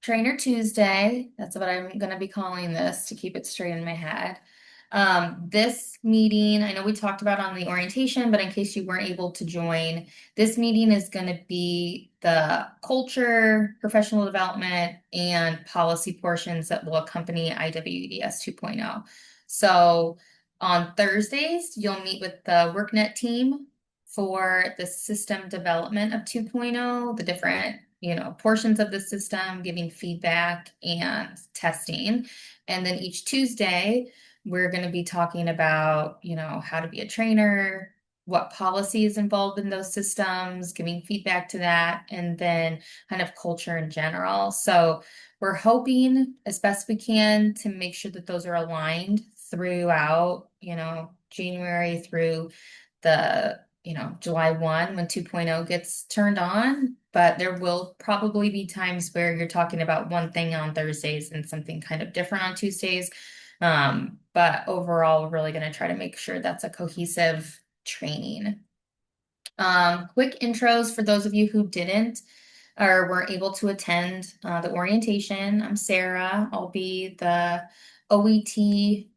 Trainer Tuesday. That's what I'm going to be calling this to keep it straight in my head. This meeting, I know we talked about on the orientation, but in case you weren't able to join, this meeting is going to be the culture, professional development, and policy portions that will accompany IWDS 2.0. So on Thursdays, you'll meet with the workNet team for the system development of 2.0, the different portions of the system, giving feedback and testing. And then each Tuesday, we're going to be talking about, how to be a trainer, what policy is involved in those systems, giving feedback to that, and then kind of culture in general. So we're hoping as best we can to make sure that those are aligned throughout, January through the July 1 when 2.0 gets turned on, but there will probably be times where you're talking about one thing on Thursdays and something kind of different on Tuesdays. But overall, we're really going to try to make sure that's a cohesive training. Quick intros for those of you who didn't or weren't able to attend the orientation. I'm Sarah. I'll be the OET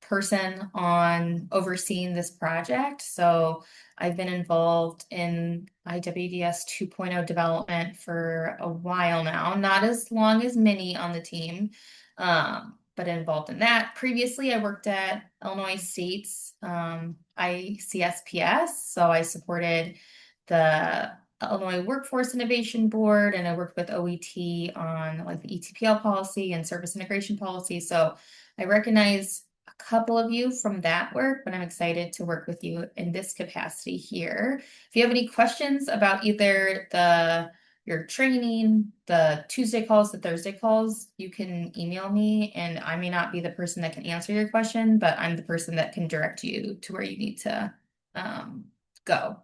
person on overseeing this project. So I've been involved in IWDS 2.0 development for a while now, not as long as many on the team, but involved in that. Previously, I worked at Illinois State's ICSPS, so I supported the Illinois Workforce Innovation Board, and I worked with OET on like the ETPL policy and service integration policy. So I recognize a couple of you from that work, but I'm excited to work with you in this capacity here. If you have any questions about either your training, the Tuesday calls, the Thursday calls, you can email me, and I may not be the person that can answer your question, but I'm the person that can direct you to where you need to go.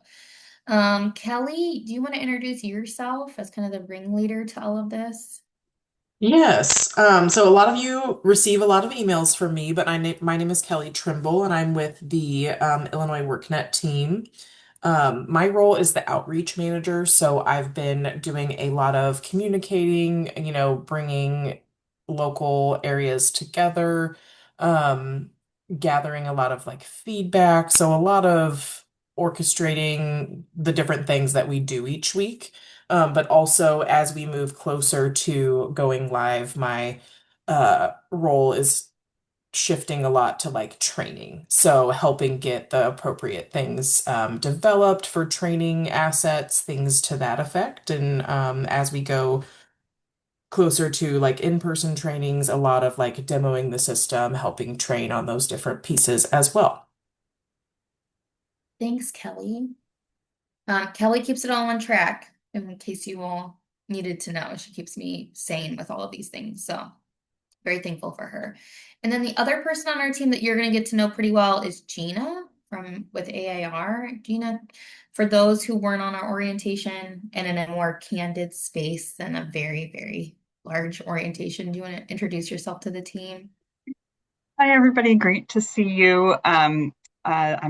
Kelly, do you want to introduce yourself as kind of the ringleader to all of this? Yes. So a lot of you receive a lot of emails from me, but my name is Kelly Trimble, and I'm with the Illinois WorkNet team. My role is the outreach manager, so I've been doing a lot of communicating, bringing local areas together, um, gathering a lot of like feedback, so a lot of orchestrating the different things that we do each week. But also as we move closer to going live, my role is shifting a lot to like training. So helping get the appropriate things developed for training assets, things to that effect. And as we go closer to like in-person trainings, a lot of like demoing the system, helping train on those different pieces as well. Thanks, Kelly. Kelly keeps it all on track, in case you all needed to know. She keeps me sane with all of these things. So very thankful for her. And then the other person on our team that you're going to get to know pretty well is Gina from with AAR. Gina, for those who weren't on our orientation and in a more candid space than a very, very large orientation, do you want to introduce yourself to the team? Hi, everybody. Great to see you. I'm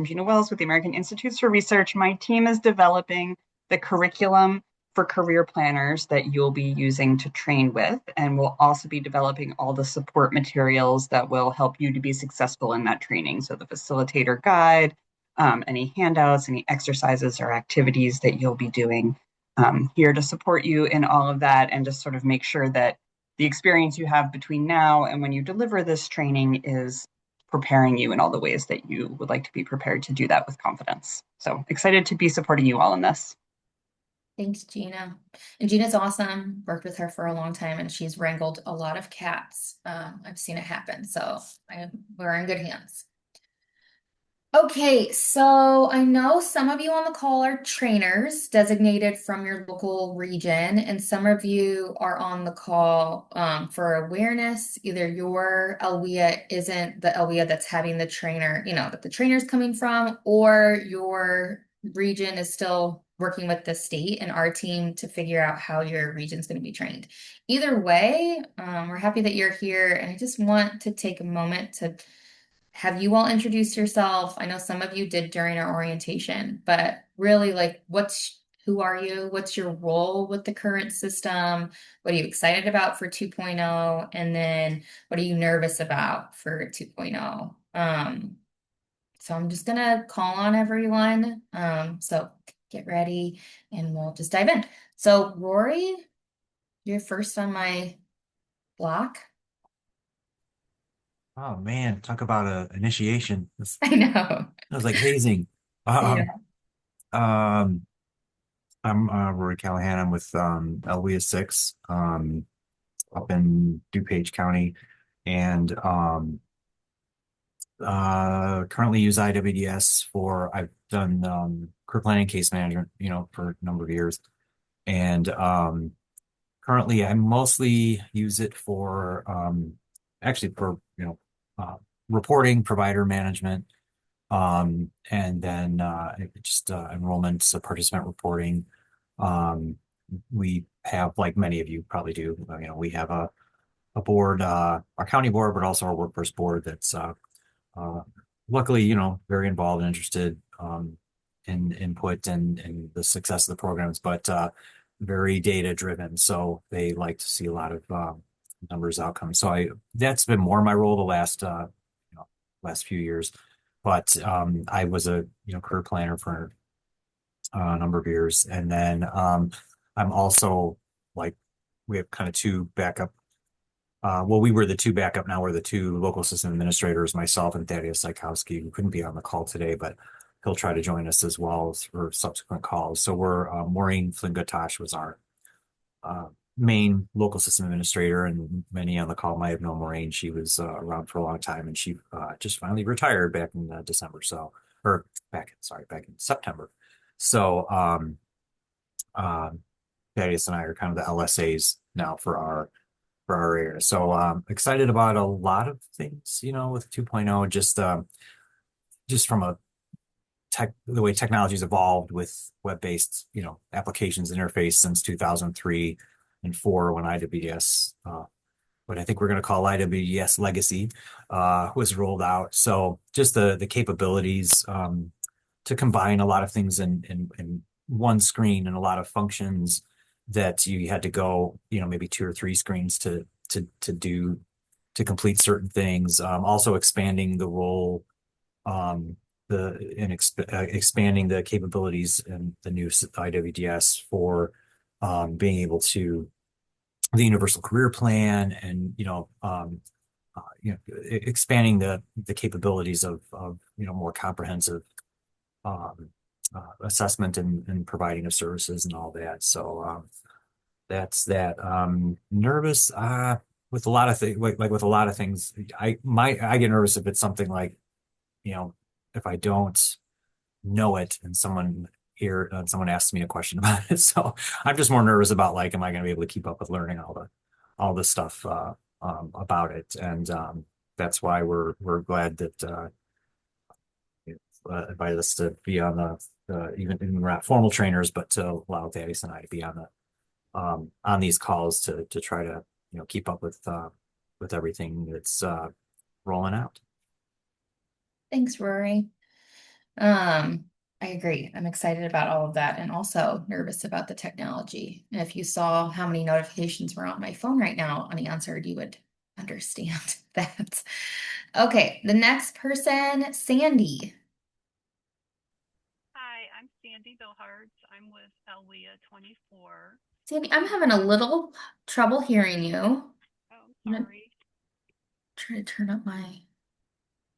Gina Wells with the American Institutes for Research. My team is developing the curriculum for career planners that you'll be using to train with, and we'll also be developing all the support materials that will help you to be successful in that training. So the facilitator guide, any handouts, any exercises or activities that you'll be doing here to support you in all of that and just sort of make sure that the experience you have between now and when you deliver this training is preparing you in all the ways that you would like to be prepared to do that with confidence. So excited to be supporting you all in this. Thanks, Gina. And Gina's awesome. Worked with her for a long time, and she's wrangled a lot of cats. I've seen it happen, so we're in good hands. Okay, so I know some of you on the call are trainers designated from your local region, and some of you are on the call for awareness. Either your LWIA isn't the LWIA that's having the trainer, that the trainer's coming from, or your region is still working with the state and our team to figure out how your region's going to be trained. Either way, we're happy that you're here, and I just want to take a moment to have you all introduced yourself? I know some of you did during our orientation, but really, like, Who are you? What's your role with the current system? What are you excited about for 2.0? And then what are you nervous about for 2.0? So I'm just gonna call on everyone. So get ready and we'll just dive in. So Rory, you're first on my block. Oh man, talk about a initiation. I know. That was like hazing. Um, Yeah. um, I'm Rory Callahan. I'm with IWDS 6 up in DuPage County, and currently use IWDS for I've done career planning, case management, for a number of years, and currently I mostly use it for actually for reporting, provider management. And then just enrollments, participant reporting. Um, we have, like many of you probably do, we have a board, our county board, but also our workforce board that's uh, luckily, very involved and interested in input and the success of the programs, but very data driven. So they like to see a lot of numbers, outcomes. So that's been more my role the last few years. But I was a career planner for a number of years, and then I'm also like we have kind of two backup. Well, we were the two backup. Now we're the two local system administrators, myself and Thaddeus Psychowski, who couldn't be on the call today, but he'll try to join us as well for subsequent calls. So we're Maureen Flynn-Gatosh was our uh, main local system administrator, and many on the call might have known Maureen. She was around for a long time, and she just finally retired back in December. So, or back in September. So, um, Thaddeus and I are kind of the LSAs now for our area. So, excited about a lot of things, with 2.0, just from a the way technology's evolved with web-based, applications interface since 2003 and 4 when IWDS, what I think we're going to call IWDS Legacy, was rolled out. So just the capabilities to combine a lot of things in one screen and a lot of functions that you had to go, maybe two or three screens to complete certain things. Also expanding the role um, expanding the capabilities in the new IWDS for being able to the universal career plan and expanding the capabilities of more comprehensive um, assessment and providing of services and all that. So that's that. Nervous with a lot of things, like with a lot of things. I get nervous if it's something like, you know, if I don't know it and someone asks me a question about it. So I'm just more nervous about, like, am I going to be able to keep up with learning all the stuff about it? And that's why we're glad that invited us to be on even we're not formal trainers, but to allow Thaddeus and I to be on these calls to try to keep up with everything that's rolling out. Thanks, Rory. Um, I agree. I'm excited about all of that and also nervous about the technology. And if you saw how many notifications were on my phone right now unanswered, you would understand that. Okay, the next person, Sandy. Hi, I'm Sandy Billhards. I'm with Elwea 24. Sandy, I'm having a little trouble hearing you. Oh, I'm gonna sorry. try to turn up my.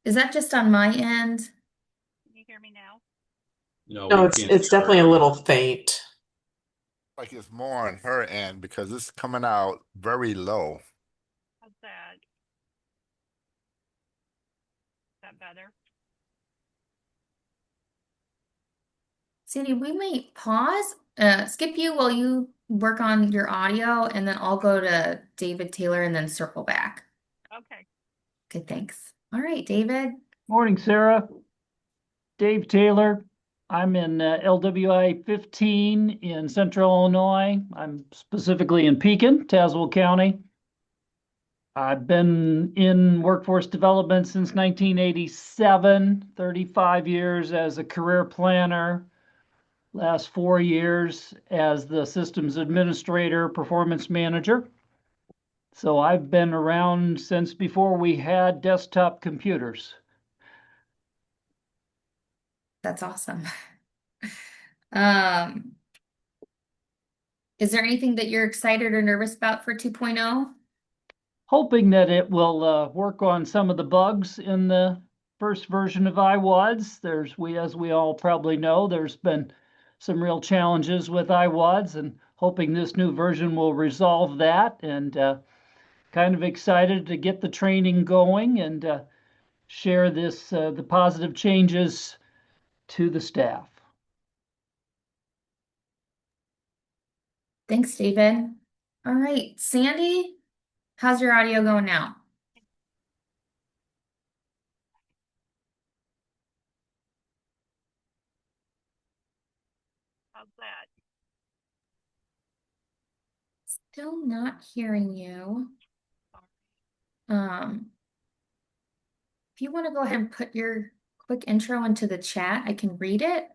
Is that just on my end? Can you hear me now? No, No, we it's can't it's hear definitely a her. little faint. Like it's more on her end because it's coming out very low. How's that? Is that better? Sandy, we may pause, skip you while you work on your audio, and then I'll go to David Taylor and then circle back. Okay. Okay, thanks. All right, David. Morning, Sarah. Dave Taylor. I'm in LWI 15 in Central Illinois. I'm specifically in Pekin, Tazewell County. I've been in workforce development since 1987, 35 years as a career planner. last 4 years as the systems administrator, performance manager. So I've been around since before we had desktop computers. That's awesome. Um, is there anything that you're excited or nervous about for 2.0? Hoping that it will work on some of the bugs in the first version of IWDS. As we all probably know, there's been some real challenges with IWDS, and hoping this new version will resolve that. And kind of excited to get the training going and share the positive changes to the staff. Thanks, David. All right, Sandy, how's your audio going now? How's that? Still not hearing you. If you want to go ahead and put your quick intro into the chat, I can read it,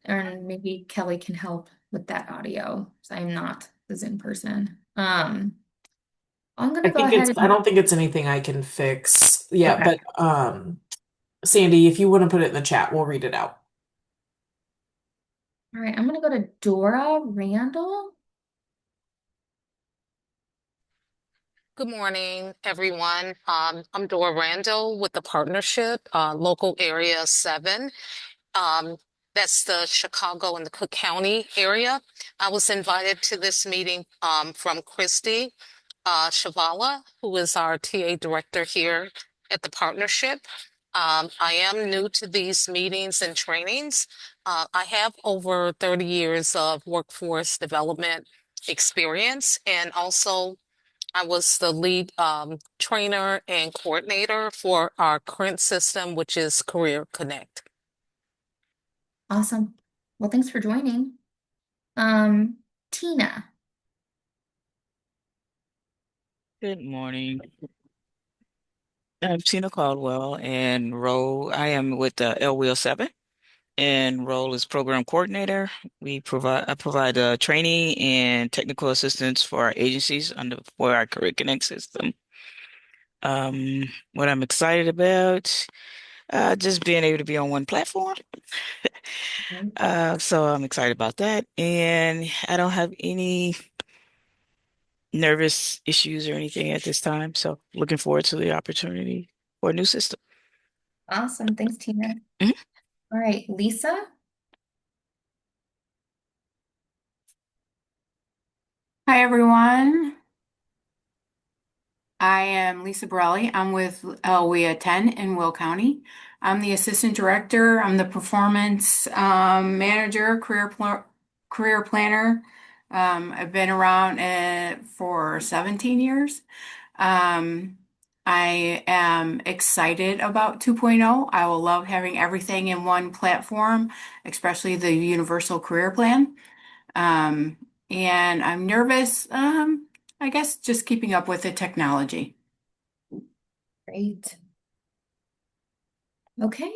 and maybe Kelly can help with that audio, because I'm not the Zoom person. I'm gonna go ahead I and don't think it's anything I can fix. Yeah, okay. but Sandy, if you want to put it in the chat, we'll read it out. All right, I'm gonna go to Dora Randall. Good morning, everyone. I'm Dora Randall with the partnership, local area 7. Um, that's the Chicago and the Cook County area. I was invited to this meeting from Christy Shavala, who is our TA director here at the partnership. I am new to these meetings and trainings. I have over 30 years of workforce development experience, and also I was the lead trainer and coordinator for our current system, which is Career Connect. Awesome. Well, thanks for joining. Tina. Good morning. I'm Tina Caldwell, and I am with LWIL 7, and role is program coordinator. I provide training and technical assistance for our agencies for our Career Connect system. What I'm excited about, just being able to be on one platform. So I'm excited about that, and I don't have any nervous issues or anything at this time. So looking forward to the opportunity for a new system. Awesome. Thanks, Tina. Mhm. All right, Lisa. Hi, everyone. I am Lisa Borelli. I'm with LWIA 10 in Will County. I'm the assistant director. I'm the performance manager, career planner. I've been around for 17 years. I am excited about 2.0. I will love having everything in one platform, especially the universal career plan. Um, and I'm nervous, I guess just keeping up with the technology. Great. Okay.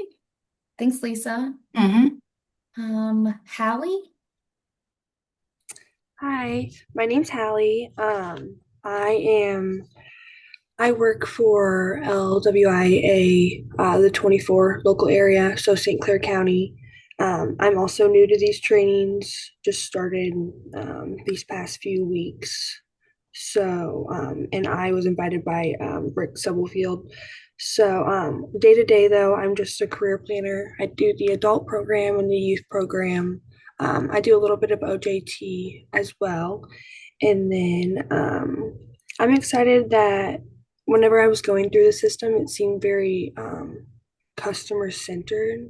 Thanks, Lisa. Mm-hmm. Hallie. Hi, my name's Hallie. I work for LWIA, the 24 local area, so St. Clair County. I'm also new to these trainings, just started these past few weeks. So, and I was invited by Brick Stubblefield. So, day to day, though, I'm just a career planner. I do the adult program and the youth program. I do a little bit of OJT as well. And then I'm excited that whenever I was going through the system, it seemed very customer centered.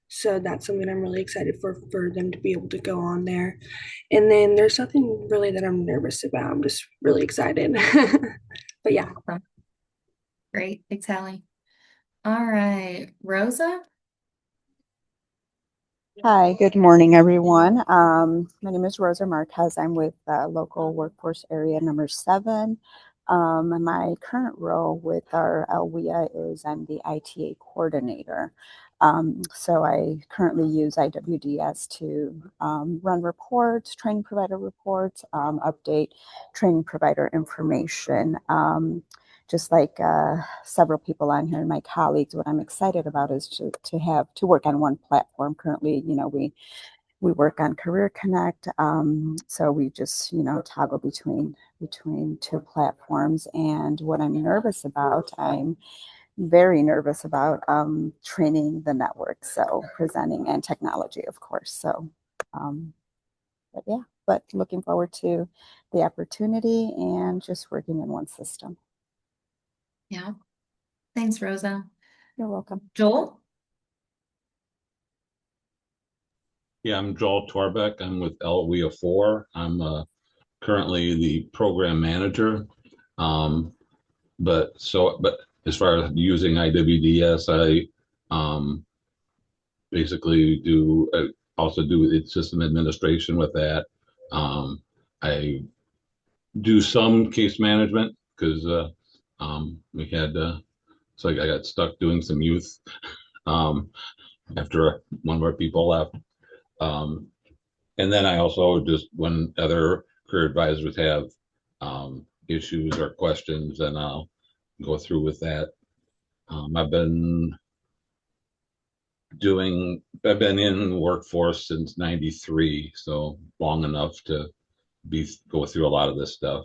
So that's something I'm really excited for them to be able to go on there. And then there's nothing really that I'm nervous about. I'm just really excited. But yeah. Awesome. Great. Thanks, Hallie. All right, Rosa. Hi, good morning, everyone. My name is Rosa Marquez. I'm with local workforce area number 7. My current role with our LWIA is I'm the ITA coordinator. So I currently use IWDS to run reports, training provider reports, update training provider information. Just like several people on here and my colleagues, what I'm excited about is to work on one platform. Currently, we work on Career Connect, so we just toggle between two platforms. And what I'm very nervous about training the network, so presenting and technology, of course. So, but yeah, but looking forward to the opportunity and just working in one system. Yeah. Thanks, Rosa. You're welcome. Joel? Yeah, I'm Joel Torbeck. I'm with LWIA 4. I'm currently the program manager. But as far as using IWDS, I basically also do its system administration with that. I do some case management because we had so I got stuck doing some youth after one of our people left. And then I also just, when other career advisors have issues or questions, then I'll go through with that. I've been in workforce since '93, so long enough to go through a lot of this stuff.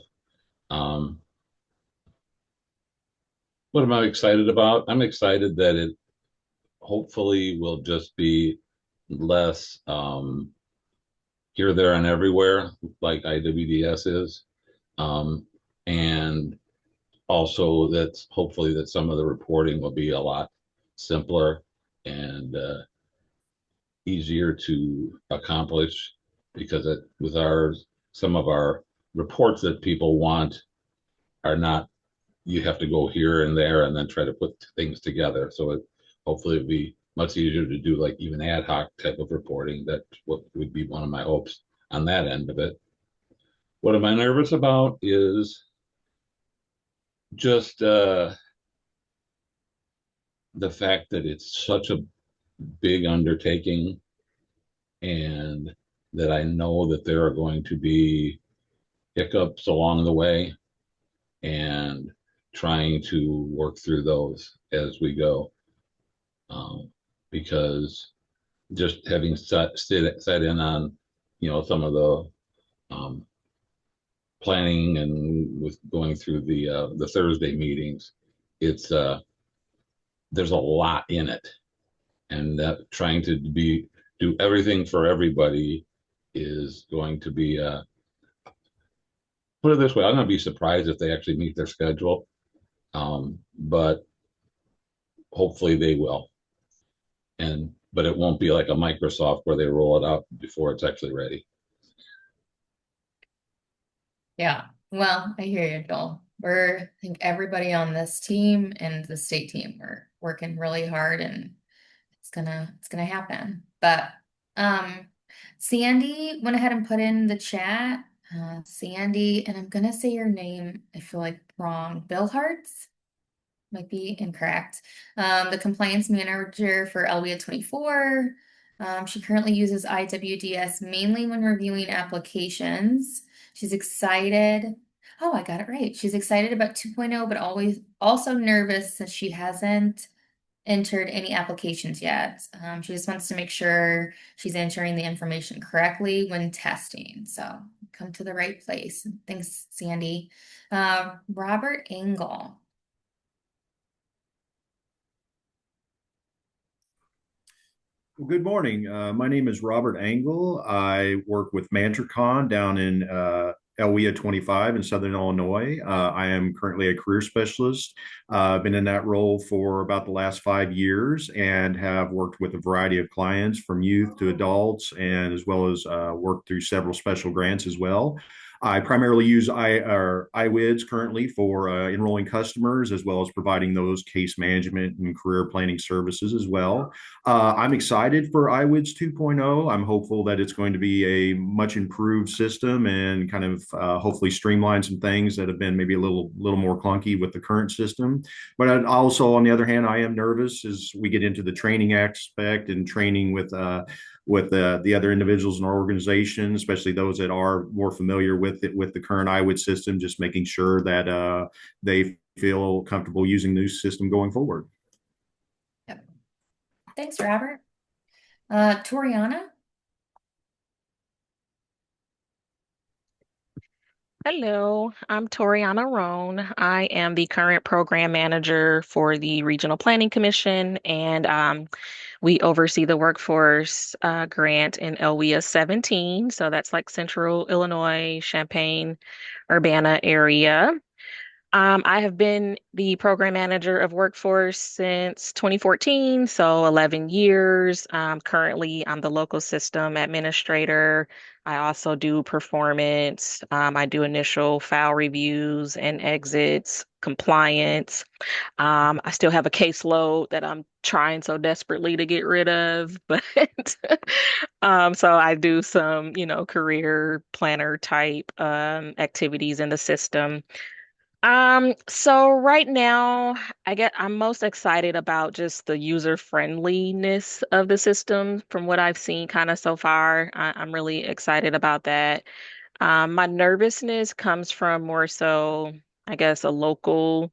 What am I excited about? I'm excited that it hopefully will just be less here, there, and everywhere like IWDS is. And also that's hopefully that some of the reporting will be a lot simpler and easier to accomplish, because some of our reports that people want are not, you have to go here and there and then try to put things together. So hopefully it'll be much easier to do like even ad hoc type of reporting. That's what would be one of my hopes on that end of it. What am I nervous about is just the fact that it's such a big undertaking, and that I know that there are going to be hiccups along the way, and trying to work through those as we go. Because just having sat in on, some of the planning and with going through the Thursday meetings, it's there's a lot in it, and that trying to do everything for everybody is going to be put it this way, I'm going to be surprised if they actually meet their schedule, but hopefully they will. But it won't be like a Microsoft where they roll it out before it's actually ready. Yeah. Well, I hear you, Joel. I think everybody on this team and the state team, we're working really hard, and it's gonna happen. But Sandy went ahead and put in the chat. Sandy, and I'm gonna say your name, I feel like wrong. Bill Hartz? Might be incorrect. The compliance manager for LWIA 24. She currently uses IWDS mainly when reviewing applications. She's excited. Oh, I got it right. She's excited about 2.0, but always also nervous since she hasn't entered any applications yet. She just wants to make sure she's entering the information correctly when testing. So come to the right place. Thanks, Sandy. Robert Engel. Well, good morning. My name is Robert Engel. I work with MantraCon down in LWIA 25 in Southern Illinois. I am currently a career specialist. I've been in that role for about the last 5 years and have worked with a variety of clients from youth to adults, and as well as worked through several special grants as well. I primarily use IWDS currently for enrolling customers as well as providing those case management and career planning services as well. I'm excited for IWDS 2.0. I'm hopeful that it's going to be a much improved system and kind of hopefully streamline some things that have been maybe a little more clunky with the current system. But also, on the other hand, I am nervous as we get into the training aspect and training with the other individuals in our organization, especially those that are more familiar with it, with the current IWID system, just making sure that they feel comfortable using the new system going forward. Yep. Thanks, Robert. Toriana? Hello, I'm Toriana Roan. I am the current program manager for the Regional Planning Commission, and we oversee the workforce grant in LWIA 17. So that's like Central Illinois, Champaign, Urbana area. I have been the program manager of workforce since 2014, so 11 years. Currently, I'm the local system administrator. I also do performance. I do initial file reviews and exits, compliance. I still have a caseload that I'm trying so desperately to get rid of, but so I do some, career planner type activities in the system. So right now, I'm most excited about just the user friendliness of the system from what I've seen kind of so far. I'm really excited about that. My nervousness comes from more so, I guess, a local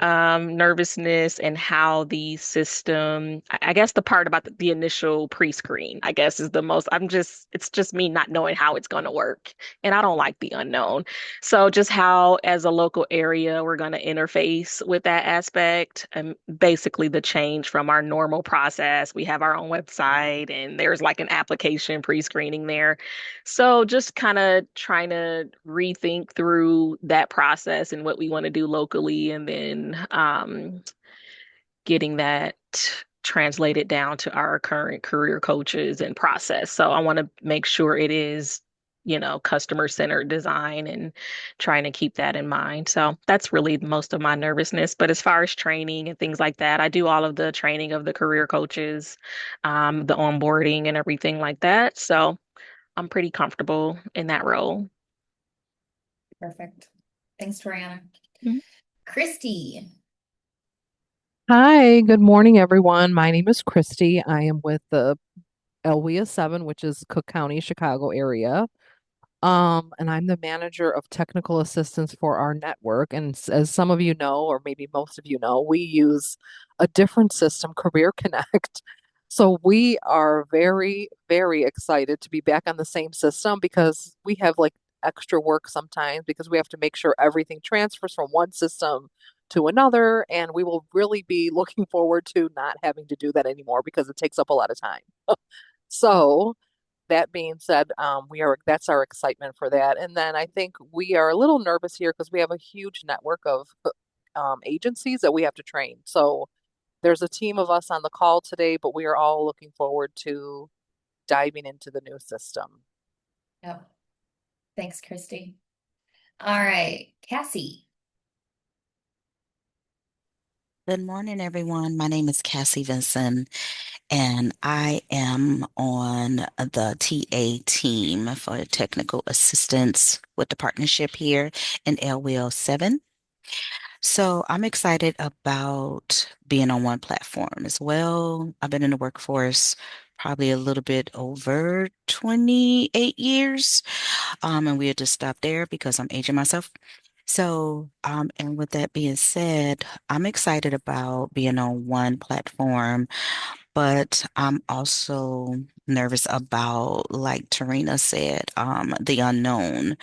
nervousness and how the system, I guess the part about the initial pre-screen, I guess is the most, it's just me not knowing how it's going to work. And I don't like the unknown. So just how, as a local area, we're going to interface with that aspect and basically the change from our normal process. We have our own website and there's like an application pre-screening there. So just kind of trying to rethink through that process and what we want to do locally, and then getting that translated down to our current career coaches and process. So I want to make sure it is, customer-centered design and trying to keep that in mind. So that's really most of my nervousness. But as far as training and things like that, I do all of the training of the career coaches, the onboarding and everything like that. So I'm pretty comfortable in that role. Perfect. Thanks, Toriana. Mhm. Christy. Hi, good morning, everyone. My name is Christy. I am with the LWIA 7, which is Cook County, Chicago area. And I'm the manager of technical assistance for our network. And as some of you know, or maybe most of you know, we use a different system, Career Connect. So we are very, very excited to be back on the same system because we have like extra work sometimes because we have to make sure everything transfers from one system to another. And we will really be looking forward to not having to do that anymore because it takes up a lot of time. So that being said, that's our excitement for that. And then I think we are a little nervous here because we have a huge network of agencies that we have to train. So there's a team of us on the call today, but we are all looking forward to diving into the new system. Yep. Thanks, Christy. All right, Cassie. Good morning, everyone. My name is Cassie Vinson, and I am on the TA team for technical assistance with the partnership here in LWIL 7. So I'm excited about being on one platform as well. I've been in the workforce probably a little bit over 28 years. And we'll just stop there because I'm aging myself. So, and with that being said, I'm excited about being on one platform, but I'm also nervous about, like Tarina said, the unknown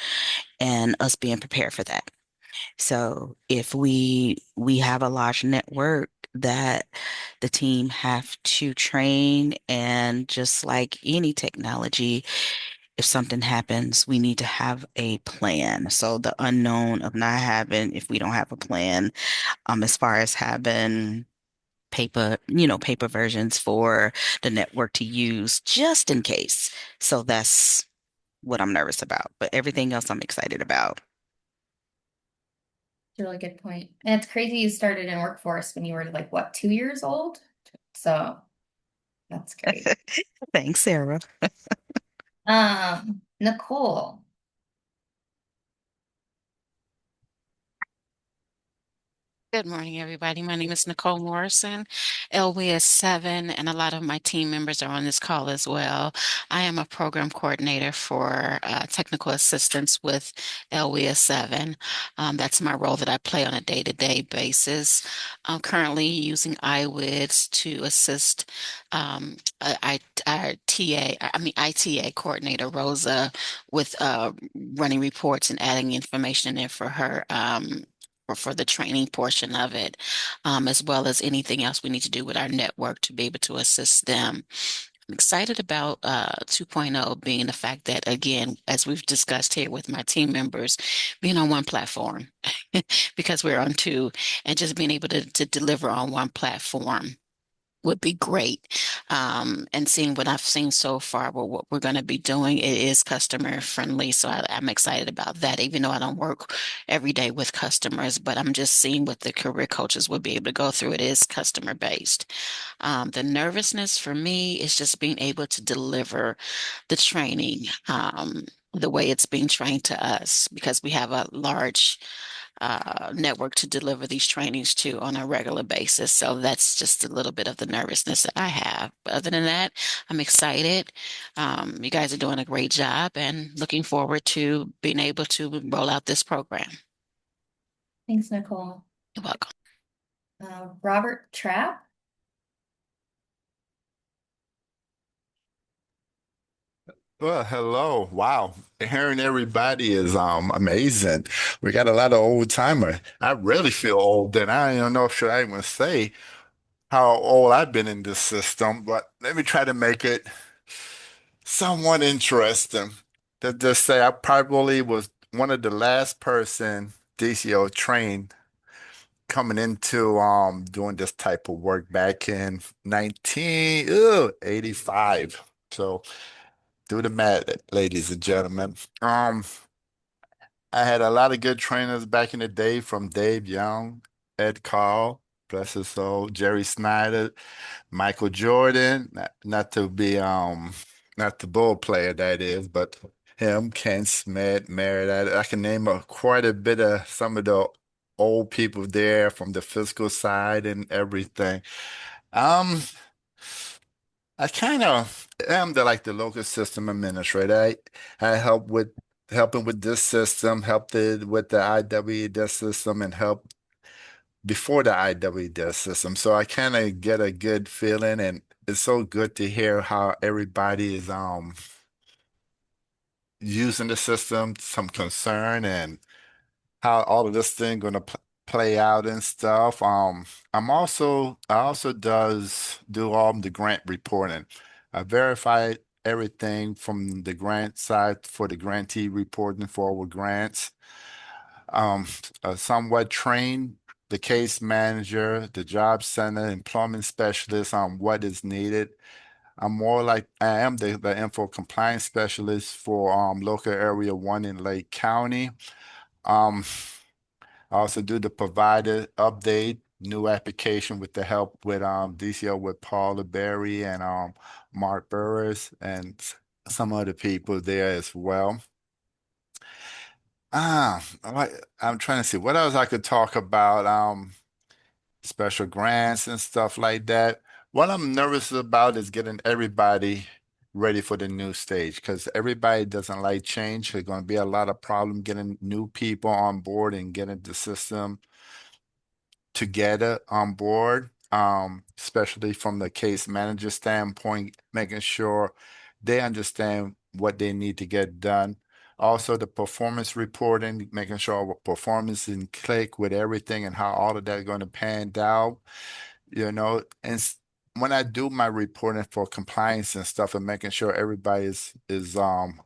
and us being prepared for that. So if we have a large network that the team have to train, and just like any technology, if something happens, we need to have a plan. So the unknown of not having, if we don't have a plan, as far as having paper versions for the network to use just in case. So what I'm nervous about, but everything else I'm excited about. That's a really good point. And it's crazy you started in workforce when you were like, what, 2 years old? So that's great. Thanks, Sarah. Nicole. Good morning, everybody. My name is Nicole Morrison, LWS 7, and a lot of my team members are on this call as well. I am a program coordinator for technical assistance with LWS 7. That's my role that I play on a day-to-day basis. I'm currently using IWDS to assist our ITA coordinator, Rosa, with running reports and adding information in for her. Or for the training portion of it, as well as anything else we need to do with our network to be able to assist them. I'm excited about 2.0 being the fact that, again, as we've discussed here with my team members, being on one platform because we're on two, and just being able to deliver on one platform would be great. And seeing what I've seen so far, what we're going to be doing, it is customer friendly. So I'm excited about that, even though I don't work every day with customers, but I'm just seeing what the career coaches will be able to go through. It is customer based. The nervousness for me is just being able to deliver the training. The way it's being trained to us, because we have a large network to deliver these trainings to on a regular basis. So that's just a little bit of the nervousness that I have. But other than that, I'm excited. You guys are doing a great job and looking forward to being able to roll out this program. Thanks, Nicole. You're welcome. Robert Trapp. Well, hello. Wow. Hearing everybody is amazing. We got a lot of old timer. I really feel old, and I don't know if should I even say how old I've been in this system, but let me try to make it somewhat interesting. To just say I probably was one of the last person DCO trained coming into doing this type of work back in 1985. So do the math, ladies and gentlemen. I had a lot of good trainers back in the day, from Dave Young, Ed Carl, bless his soul, Jerry Snyder, Michael Jordan, not to be not the bull player that is, but him, Ken Smith, Merritt. I can name quite a bit of some of the old people there from the fiscal side and everything. Um, I kind of am the local system administrator. I help with helping with this system, helped it with the IWDS system, and helped before the IWDS system. So I kind of get a good feeling, and it's so good to hear how everybody is using the system, some concern, and how all of this thing gonna play out and stuff. I also do all the grant reporting. I verified everything from the grant side for the grantee reporting for our grants. Um, somewhat trained the case manager, the job center, employment specialist on what is needed. I am the info compliance specialist for local area one in Lake County. Um, I also do the provider update, new application with the help with DCO with Paula Berry and Mark Burris and some other people there as well. I'm trying to see what else I could talk about. Special grants and stuff like that. What I'm nervous about is getting everybody ready for the new stage, because everybody doesn't like change. There's going to be a lot of problem getting new people on board and getting the system together on board, especially from the case manager standpoint, making sure they understand what they need to get done. Also, the performance reporting, making sure our performance is in click with everything and how all of that is going to pan out, when I do my reporting for compliance and stuff and making sure everybody is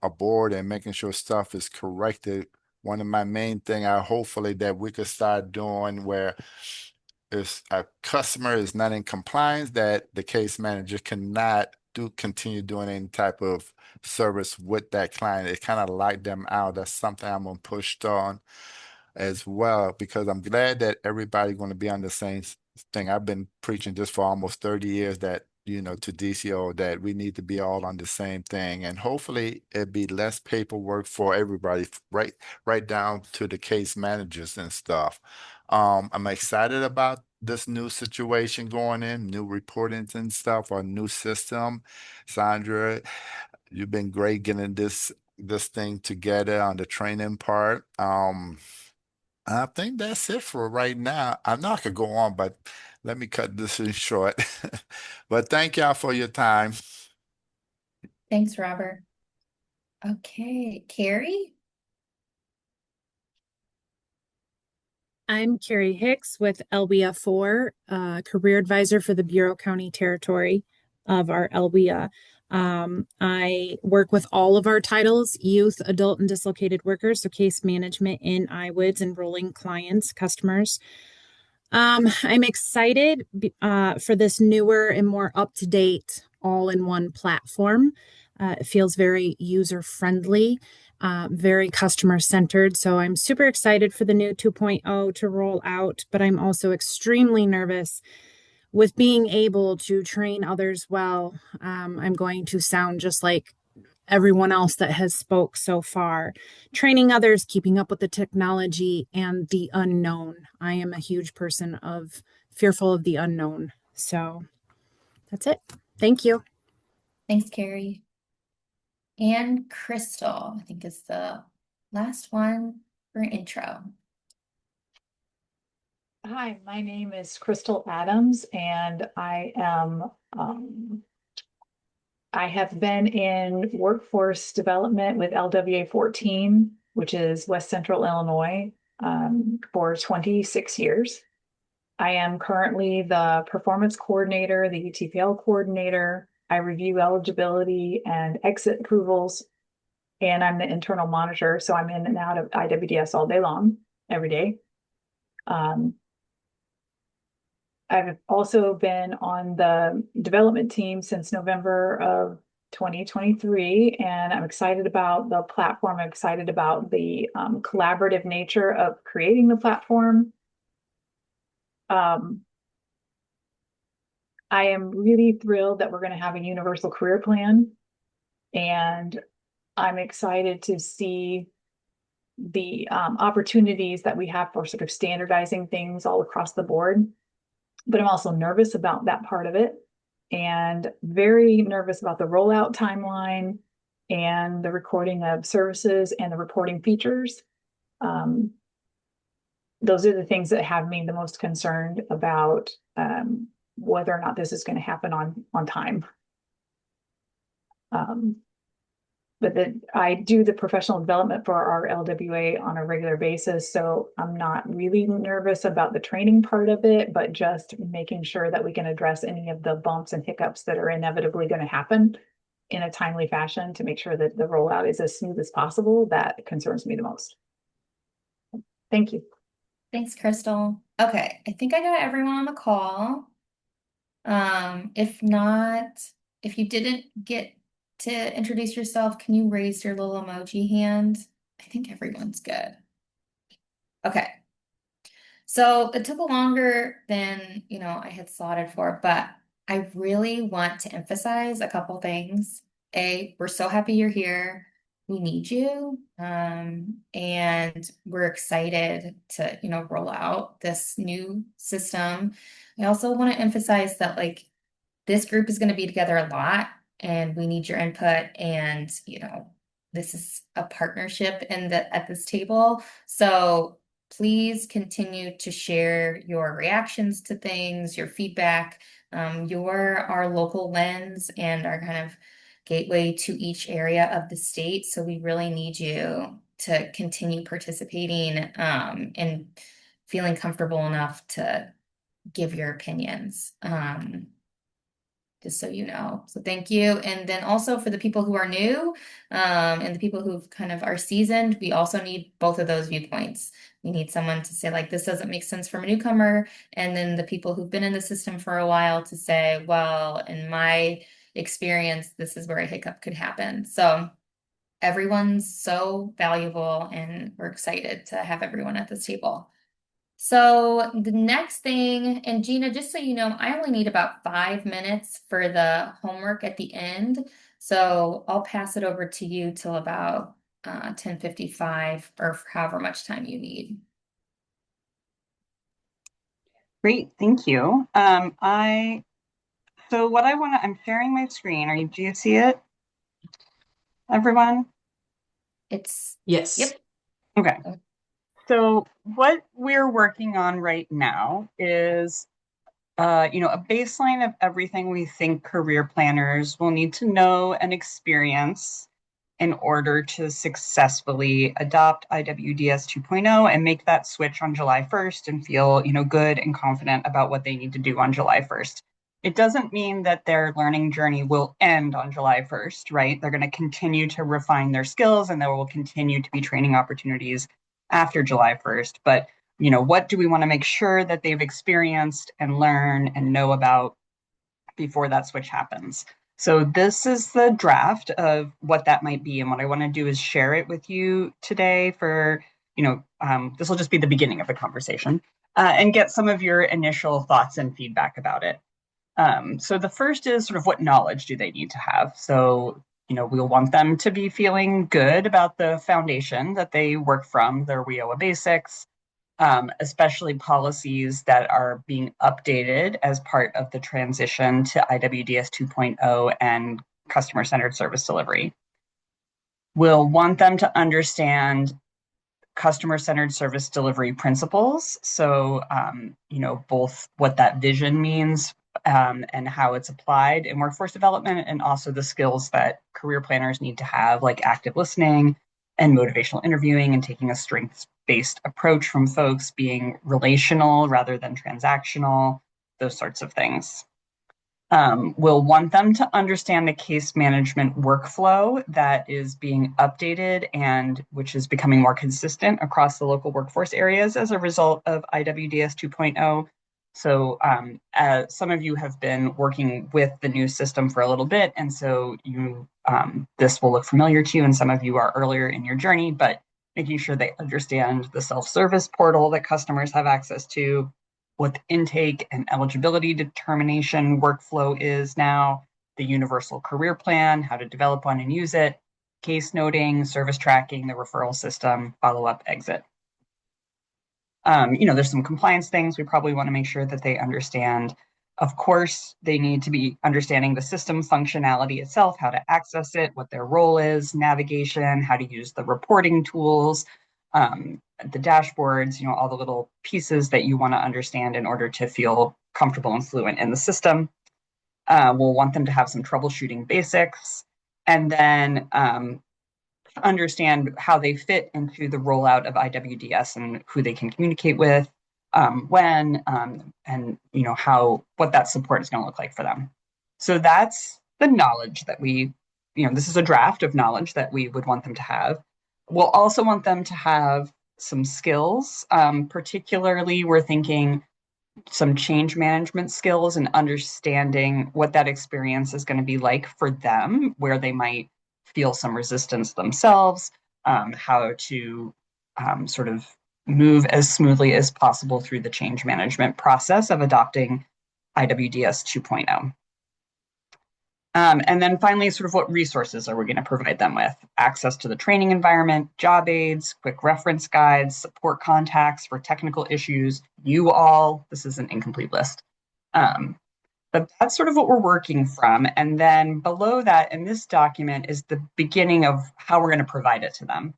aboard and making sure stuff is corrected, one of my main thing I hopefully that we could start doing where if a customer is not in compliance, that the case manager cannot do continue doing any type of service with that client, it kind of light them out. That's something I'm gonna push on as well, because I'm glad that everybody's going to be on the same thing. I've been preaching this for almost 30 years that, to DCO, that we need to be all on the same thing. And hopefully it'd be less paperwork for everybody, right down to the case managers and stuff. I'm excited about this new situation going in, new reportings and stuff, or new system. Sandra, you've been great getting this thing together on the training part. I think that's it for right now. I know I could go on, but let me cut this in short. But thank y'all for your time. Thanks, Robert. Okay, Carrie? I'm Carrie Hicks with LBA 4, Career Advisor for the Bureau County Territory of our LBA. I work with all of our titles, youth, adult, and dislocated workers, so case management in IWDS, enrolling clients, customers. I'm excited for this newer and more up-to-date all-in-one platform. It feels very user-friendly, very customer-centered. So I'm super excited for the new 2.0 to roll out, but I'm also extremely nervous with being able to train others well. I'm going to sound just like everyone else that has spoke so far. Training others, keeping up with the technology and the unknown. I am a huge person of fearful of the unknown. So that's it. Thank you. Thanks, Carrie. And Crystal, I think is the last one for an intro. Hi, my name is Crystal Adams, and I have been in workforce development with LWA 14, which is West Central Illinois, for 26 years. I am currently the performance coordinator, the UTPL coordinator. I review eligibility and exit approvals, and I'm the internal monitor. So I'm in and out of IWDS all day long, every day. I've also been on the development team since November of 2023, and I'm excited about the platform. I'm excited about the collaborative nature of creating the platform. I am really thrilled that we're going to have a universal career plan, and I'm excited to see the opportunities that we have for sort of standardizing things all across the board. But I'm also nervous about that part of it, and very nervous about the rollout timeline and the recording of services and the reporting features. Those are the things that have me the most concerned about whether or not this is going to happen on time. But I do the professional development for our LWA on a regular basis, so I'm not really nervous about the training part of it, but just making sure that we can address any of the bumps and hiccups that are inevitably going to happen in a timely fashion to make sure that the rollout is as smooth as possible. That concerns me the most. Thank you. Thanks, Crystal. Okay, I think I got everyone on the call. If not, if you didn't get to introduce yourself, can you raise your little emoji hand? I think everyone's good. Okay. So it took longer than, I had slotted for, but I really want to emphasize a couple things. A, we're so happy you're here. We need you. And we're excited to, roll out this new system. I also want to emphasize that this group is going to be together a lot and we need your input, and this is a partnership at this table. So please continue to share your reactions to things, your feedback. You're our local lens and our kind of gateway to each area of the state. So we really need you to continue participating and feeling comfortable enough to give your opinions. Just so you know. So thank you. And then also for the people who are new, and the people who kind of are seasoned, we also need both of those viewpoints. We need someone to say, this doesn't make sense from a newcomer. And then the people who've been in the system for a while to say, well, in my experience, this is where a hiccup could happen. So everyone's so valuable, and we're excited to have everyone at this table. So the next thing, and Gina, just so you know, I only need about 5 minutes for the homework at the end. So I'll pass it over to you till about 10:55 or however much time you need. Great, thank you. So what I'm sharing my screen. Do you see it, everyone? Yes. Yep. Okay. So what we're working on right now is, a baseline of everything we think career planners will need to know and experience in order to successfully adopt IWDS 2.0 and make that switch on July 1st and feel, good and confident about what they need to do on July 1st. It doesn't mean that their learning journey will end on July 1st, right? They're going to continue to refine their skills, and there will continue to be training opportunities after July 1st. But, what do we want to make sure that they've experienced and learn and know about before that switch happens? So this is the draft of what that might be. And what I want to do is share it with you today for, this will just be the beginning of the conversation, and get some of your initial thoughts and feedback about it. So the first is sort of, what knowledge do they need to have? So, we'll want them to be feeling good about the foundation that they work from, their WIOA basics, especially policies that are being updated as part of the transition to IWDS 2.0 and customer-centered service delivery. We'll want them to understand customer-centered service delivery principles. So, both what that vision means, and how it's applied in workforce development, and also the skills that career planners need to have, like active listening and motivational interviewing, and taking a strengths-based approach from folks, being relational rather than transactional, those sorts of things. We'll want them to understand the case management workflow that is being updated and which is becoming more consistent across the local workforce areas as a result of IWDS 2.0. So some of you have been working with the new system for a little bit, and so this will look familiar to you, and some of you are earlier in your journey, but making sure they understand the self-service portal that customers have access to, what the intake and eligibility determination workflow is now, the universal career plan, how to develop one and use it, case noting, service tracking, the referral system, follow-up, exit. There's some compliance things we probably want to make sure that they understand. Of course, they need to be understanding the system functionality itself, how to access it, what their role is, navigation, how to use the reporting tools, the dashboards, all the little pieces that you want to understand in order to feel comfortable and fluent in the system. We'll want them to have some troubleshooting basics, and then understand how they fit into the rollout of IWDS and who they can communicate with, when, and what that support is going to look like for them. So that's the knowledge that this is a draft of knowledge that we would want them to have. We'll also want them to have some skills, particularly we're thinking some change management skills and understanding what that experience is going to be like for them, where they might feel some resistance themselves, how to sort of move as smoothly as possible through the change management process of adopting IWDS 2.0. And then finally, sort of, what resources are we going to provide them with? Access to the training environment, job aids, quick reference guides, support contacts for technical issues, this is an incomplete list. But that's sort of what we're working from. And then below that in this document is the beginning of how we're going to provide it to them.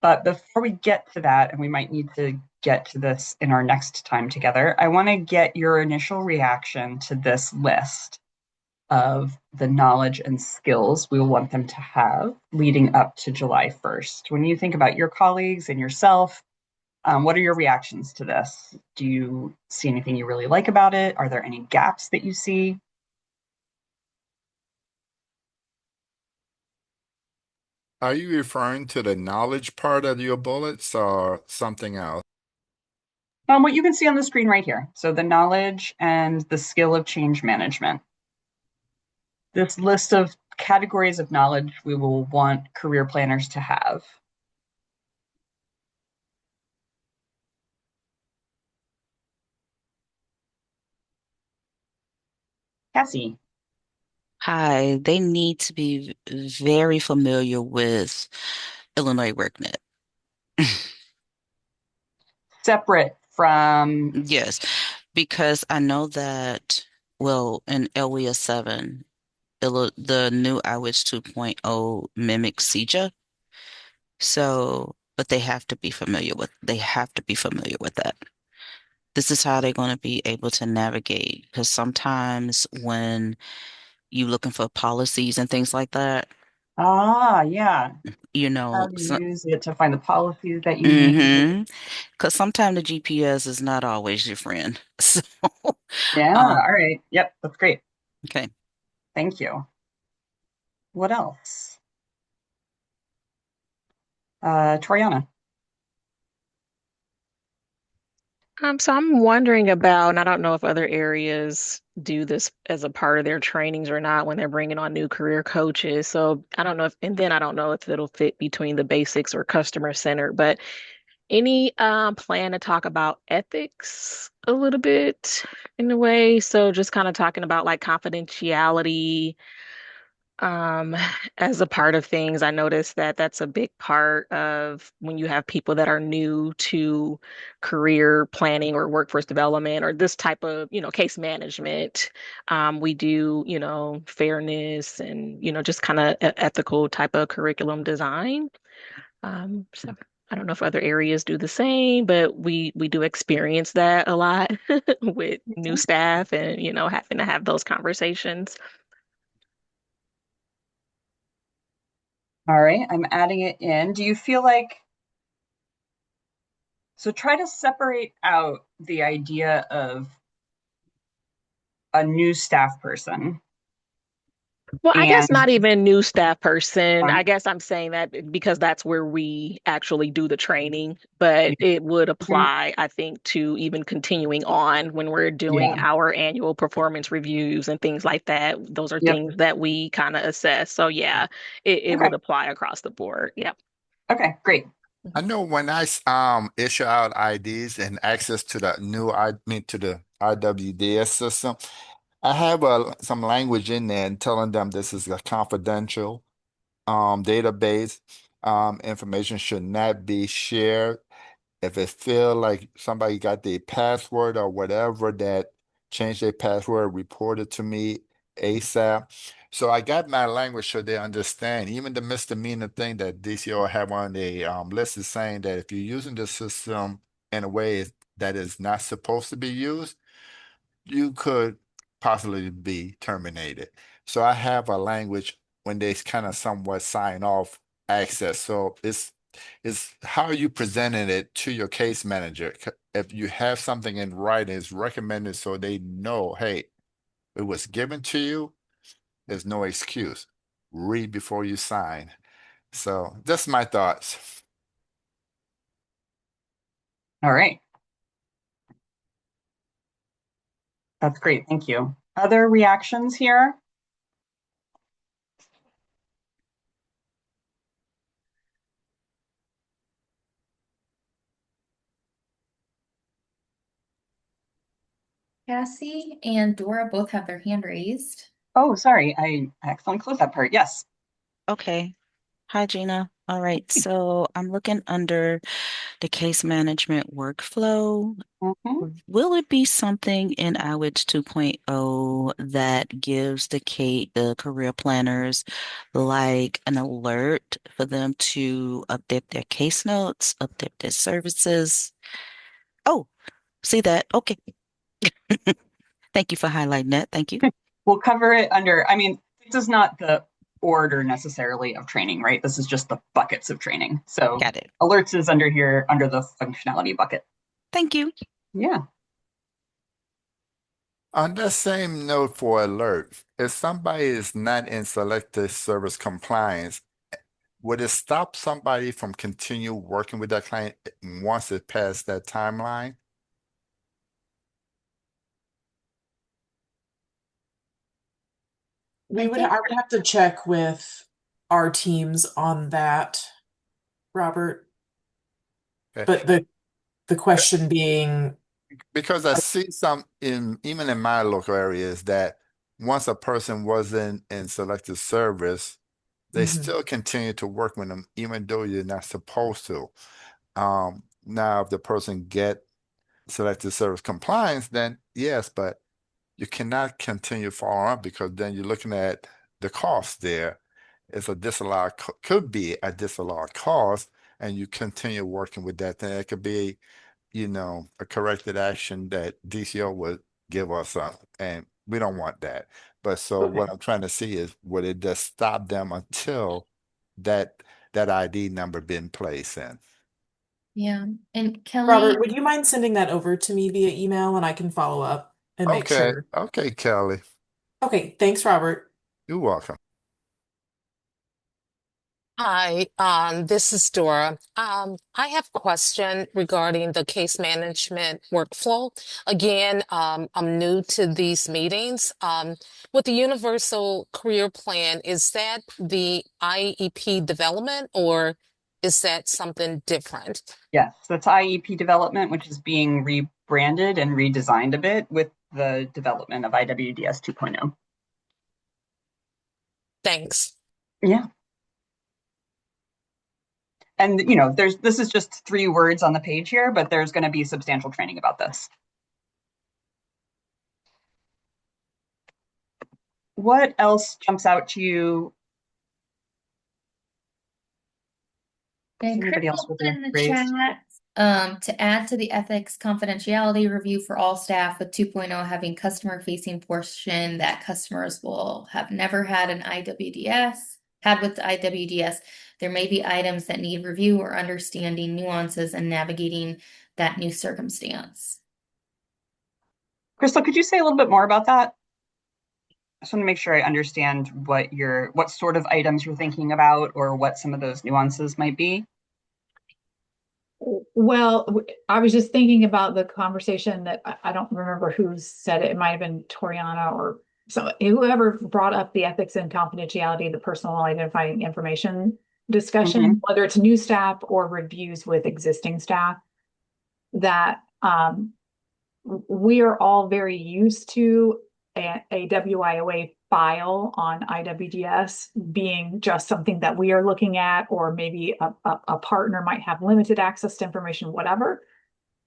But before we get to that, and we might need to get to this in our next time together, I want to get your initial reaction to this list of the knowledge and skills we will want them to have leading up to July 1st. When you think about your colleagues and yourself, what are your reactions to this? Do you see anything you really like about it? Are there any gaps that you see? Are you referring to the knowledge part of your bullets or something else? What you can see on the screen right here. So the knowledge and the skill of change management. this list of categories of knowledge we will want career planners to have. Cassie. Hi, they need to be very familiar with Illinois WorkNet. Separate from. Yes, because I know that, well, in LWIA 7, the new IWDS 2.0 mimics CJA. So, but they have to be familiar with that. This is how they're going to be able to navigate. Because sometimes when you looking for policies and things like that, Yeah. How to so, use it to find the policies that you need. because sometimes the GPS is not always your friend. So, Yeah. All right. Yep. That's great. okay. Thank you. What else? Toriana. So I'm wondering about, and I don't know if other areas do this as a part of their trainings or not when they're bringing on new career coaches. So I don't know if, and then I don't know if it'll fit between the basics or customer centered, but any plan to talk about ethics a little bit in a way? So just kind of talking about like confidentiality um, as a part of things. I noticed that that's a big part of when you have people that are new to career planning or workforce development or this type of, case management. We do, fairness and, just kind of ethical type of curriculum design. So I don't know if other areas do the same, but we do experience that a lot with new staff and, having to have those conversations. All right. I'm adding it in. Do you feel like, so try to separate out the idea of a new staff person. Well, I guess And not even new staff person. I guess I'm saying that because that's where we actually do the training, but it would apply, I think, to even continuing on when we're doing our annual performance reviews and things like that. Those are things that we kind of assess. So yeah, it would apply across the board. Yep. Okay, great. I know when I issue out IDs and access to the to the IWDS system, I have some language in there and telling them this is a confidential database. Information should not be shared. If it feel like somebody got their password or whatever that changed their password, report it to me ASAP. So I got my language so they understand. Even the misdemeanor thing that DCO have on the list is saying that if you're using the system in a way that is not supposed to be used, you could possibly be terminated. So I have a language when they kind of somewhat sign off access. So it's how you presented it to your case manager. If you have something in writing, it's recommended so they know, hey, it was given to you. There's no excuse. Read before you sign. So that's my thoughts. All right. That's great. Thank you. Other reactions here? Cassie and Dora both have their hand raised. Oh, sorry. I accidentally closed that part. Yes. Okay. Hi, Gina. All right. So I'm looking under the case management workflow. Will it be something in IWDS 2.0 that gives the career planners like an alert for them to update their case notes, update their services? Oh, see that? Okay. Thank you for highlighting that. Thank you. We'll cover it under, this is not the order necessarily of training, right? This is just the buckets of training. So got it. Alerts is under here under the functionality bucket. Thank you. Yeah. On the same note for alert, if somebody is not in selective service compliance, would it stop somebody from continue working with that client once it passed that timeline? I think I would have to check with our teams on that, Robert. Okay. But the question being, Because I see some in even in my local areas that once a person wasn't in selective service, they mhm. still continue to work with them even though you're not supposed to. Now if the person get selective service compliance, then yes, but you cannot continue following up because then you're looking at the cost there. It's a disallowed, could be a disallowed cost, and you continue working with that. Then it could be, a corrected action that DCO would give us, and we don't want that. But so Okay. what I'm trying to see is would it just stop them until that that ID number been placed in? yeah. And Robert, Kelly, would you mind sending that over to me via email and I can follow up and make Okay, sure? okay, Kelly, Okay, thanks, Robert. you're welcome. Hi, this is Dora. I have a question regarding the case management workflow. Again, I'm new to these meetings. With the Universal Career Plan, is that the IEP development or is that something different? Yes, that's IEP development, which is being rebranded and redesigned a bit with the development of IWDS 2.0. Thanks. Yeah. And this is just 3 words on the page here, but there's going to be substantial training about this. What else jumps out to you? and Anybody else Crystal with put a in the raise? chat to add to the ethics confidentiality review for all staff with 2.0 having customer facing portion that customers will have never had an IWDS, had with the IWDS. There may be items that need review or understanding nuances and navigating that new circumstance. Crystal, could you say a little bit more about that? I just want to make sure I understand what sort of items you're thinking about or what some of those nuances might be. Well, I was just thinking about the conversation that I don't remember who said it. It might have been Toriana or whoever brought up the ethics and confidentiality, the personal identifying information discussion, whether it's new staff or reviews with existing staff, that we are all very used to a WIOA file on IWDS being just something that we are looking at, or maybe a partner might have limited access to information, whatever.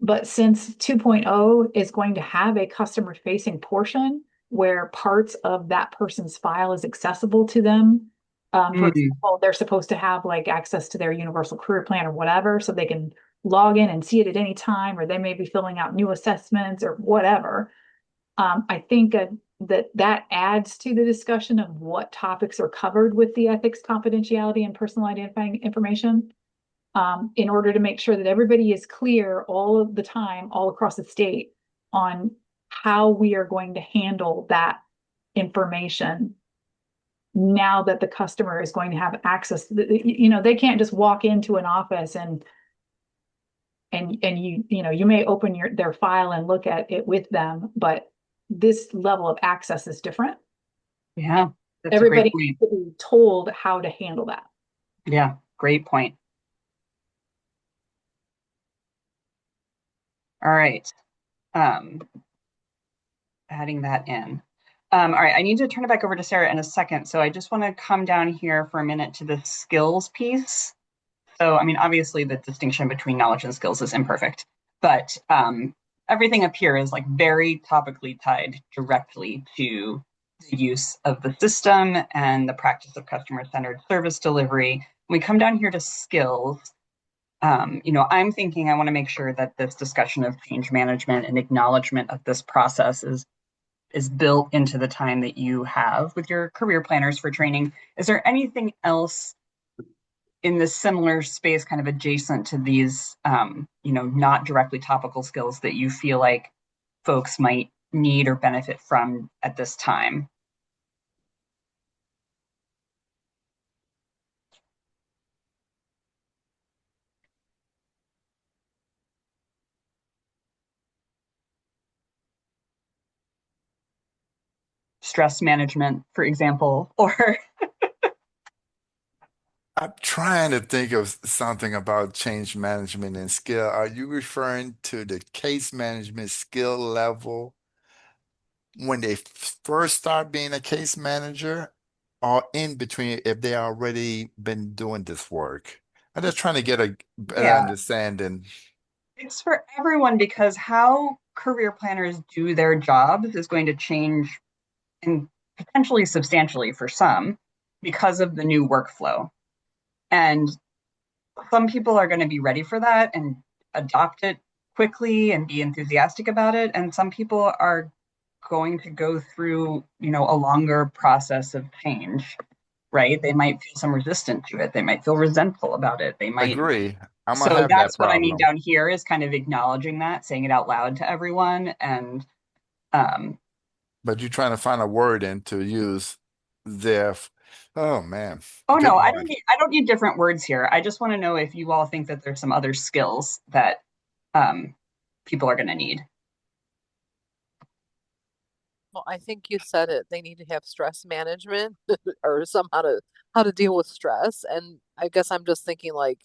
But since 2.0 is going to have a customer facing portion where parts of that person's file is accessible to them, for example, they're supposed to have like access to their universal career plan or whatever, so they can log in and see it at any time, or they may be filling out new assessments or whatever. I think that adds to the discussion of what topics are covered with the ethics, confidentiality, and personal identifying information, in order to make sure that everybody is clear all of the time, all across the state, on how we are going to handle that information now that the customer is going to have access. They can't just walk into an office and you may open their file and look at it with them, but this level of access is different. Yeah, that's a great Everybody point. needs to be told how to handle that. Yeah, great point. All right. Adding that in. All right, I need to turn it back over to Sarah in a second. So I just want to come down here for a minute to the skills piece. So, I mean, obviously the distinction between knowledge and skills is imperfect, but everything up here is like very topically tied directly to the use of the system and the practice of customer-centered service delivery. When we come down here to skills, I'm thinking I want to make sure that this discussion of change management and acknowledgement of this process is built into the time that you have with your career planners for training. Is there anything else in this similar space, kind of adjacent to these, not directly topical skills that you feel like folks might need or benefit from at this time? stress management, for example, or I'm trying to think of something about change management and skill. Are you referring to the case management skill level when they first start being a case manager, or in between if they already been doing this work? I'm just trying to get a better yeah, understanding. it's for everyone because how career planners do their job is going to change and potentially substantially for some because of the new workflow. And some people are going to be ready for that and adopt it quickly and be enthusiastic about it. And some people are going to go through, a longer process of change, right? They might feel some resistance to it. They might feel resentful about it. They might. Agree. I'm gonna So have that that's what I mean problem. down here is kind of acknowledging that, saying it out loud to everyone. And um, But you're trying to find a word in to use there. Oh man. oh Good no, one. I don't need different words here. I just want to know if you all think that there's some other skills that um, people are going to need. Well, I think you said it. They need to have stress management or somehow to how to deal with stress. And I guess I'm just thinking like